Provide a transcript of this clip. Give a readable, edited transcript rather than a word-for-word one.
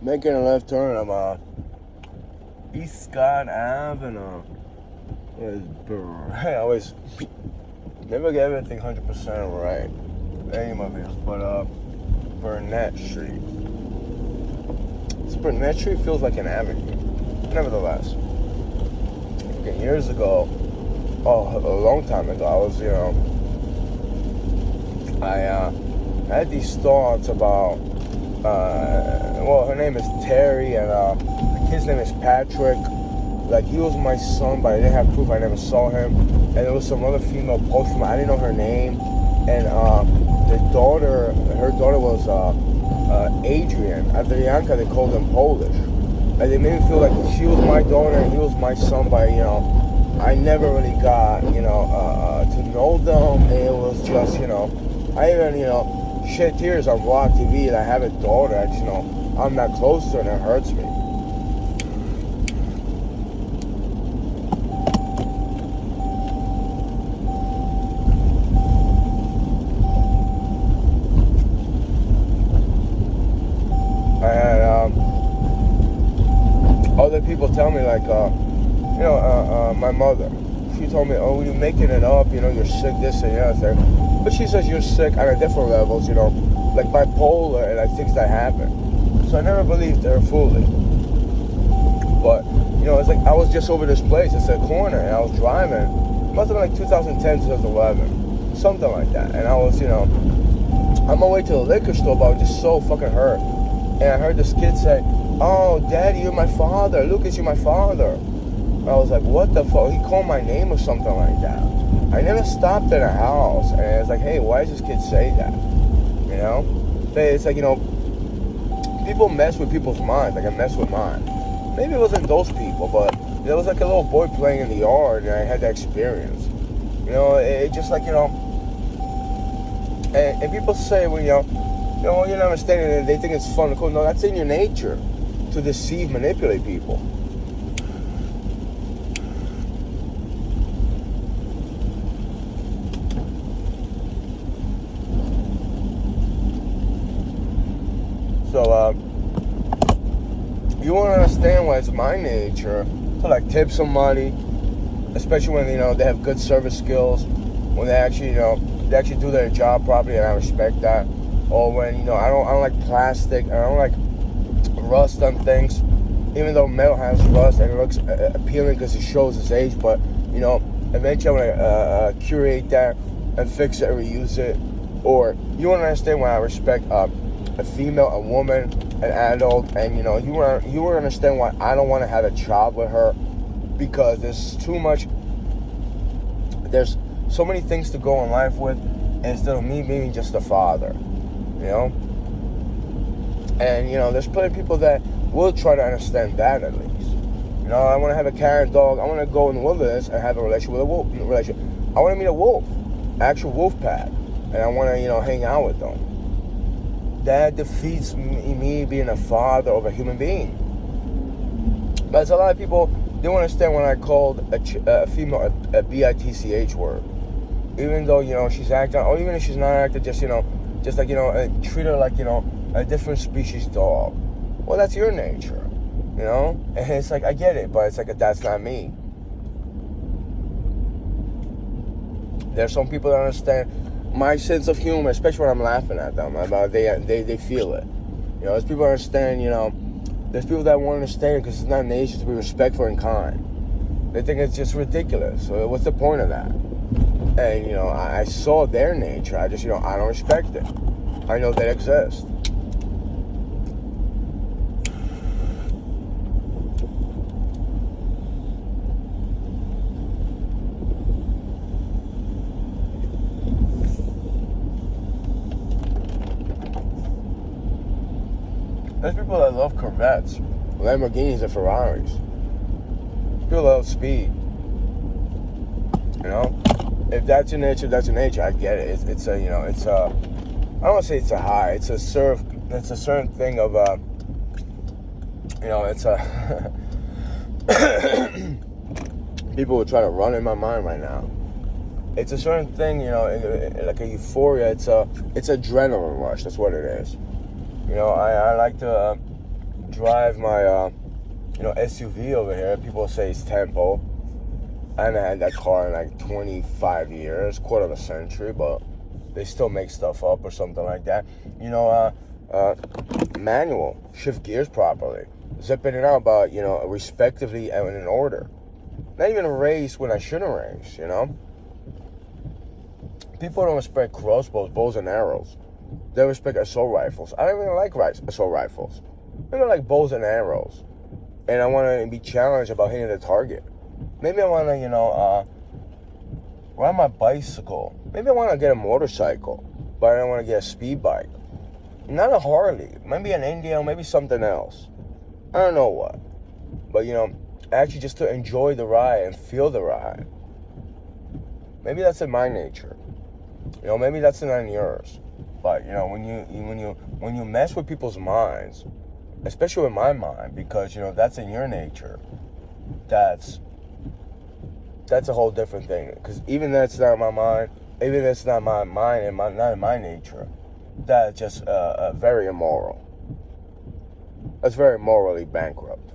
making a left turn. I'm East Scott Ave and I always never get everything 100% right. Any of my videos, but Burnett Street. This Burnett Street feels like an avenue. Nevertheless, years ago, a long time ago, I was, I had these thoughts about, her name is Terry, and the kid's name is Patrick. Like, he was my son, but I didn't have proof. I never saw him. And there was some other female post from, I didn't know her name. And her daughter was Adrian. Adrianka, they called them Polish. And they made me feel like she was my daughter and he was my son, but, I never really got, to know them. It was just, I even, shed tears on Vlog TV and I have a daughter. I just, I'm not close to her and it hurts me. I had other people tell me, like, my mother, she told me, oh, you're making it up, you're sick, this and the other thing. But she says you're sick on a different levels, like bipolar and like things that happen. So I never believed her fully. But, it's like I was just over this place. It's a corner and I was driving. It must have been like 2010, 2011. Something like that. And I was, on my way to the liquor store, but I was just so fucking hurt. And I heard this kid say, oh, Daddy, you're my father. Lucas, you're my father. And I was like, what the fuck? He called my name or something like that. I never stopped at a house. And it's like, hey, why does this kid say that? But it's like, people mess with people's minds. Like I mess with mine. Maybe it wasn't those people, but there was like a little boy playing in the yard and I had that experience. It just like, and people say, well, you're not understanding it, they think it's fun. Cool. No, that's in your nature to deceive, manipulate people. So, you won't understand why it's my nature to like tip somebody, especially when, they have good service skills, when they actually do their job properly, and I respect that. Or when, I don't like plastic, I don't like rust on things, even though metal has rust and it looks appealing because it shows its age, but, eventually I'm gonna curate that and fix it and reuse it. Or, you won't understand why I respect a female, a woman, an adult, and you won't understand why I don't want to have a child with her, because there's so many things to go in life with instead of me being just a father, and there's plenty of people that will try to understand that at least. I want to have a cat and dog. I want to go in the wilderness and have a relationship with a wolf. I want to meet a wolf, actual wolf pack, and I want to hang out with them. That defeats me being a father of a human being. But a lot of people don't understand when I called a female a bitch word. Even though, she's acting, or even if she's not acting, just like, treat her like, a different species dog. Well, that's your nature, And it's like, I get it, but it's like, that's not me. There's some people that understand my sense of humor, especially when I'm laughing at them. They feel it. There's people that understand, there's people that won't understand because it's not nature to be respectful and kind. They think it's just ridiculous. So what's the point of that? And, I saw their nature. I just, I don't respect it. I know they exist. There's people that love Corvettes, Lamborghinis, and Ferraris. People love speed. If that's your nature, that's your nature. I get it. It's a, I don't want to say it's a high. It's a certain thing of, it's a, people will try to run in my mind right now. It's a certain thing, like a euphoria. It's adrenaline rush. That's what it is. I like to drive my, SUV over here. People say it's Tempo. I haven't had that car in like 25 years, quarter of a century, but they still make stuff up or something like that. Manual, shift gears properly, zip in and out, but, respectively and in order. Not even race when I shouldn't race, People don't respect crossbows, bows, and arrows. They respect assault rifles. I don't even like assault rifles. I don't like bows and arrows. And I want to be challenged about hitting the target. Maybe I want to, ride my bicycle. Maybe I want to get a motorcycle, but I don't want to get a speed bike. Not a Harley. Maybe an Indian, maybe something else. I don't know what. But, actually just to enjoy the ride and feel the ride. Maybe that's in my nature. Maybe that's not in yours. But, when you mess with people's minds, especially with my mind, because, that's in your nature, that's a whole different thing. Because even that's not my mind, even that's not my mind and not in my nature, that's just very immoral. That's very morally bankrupt.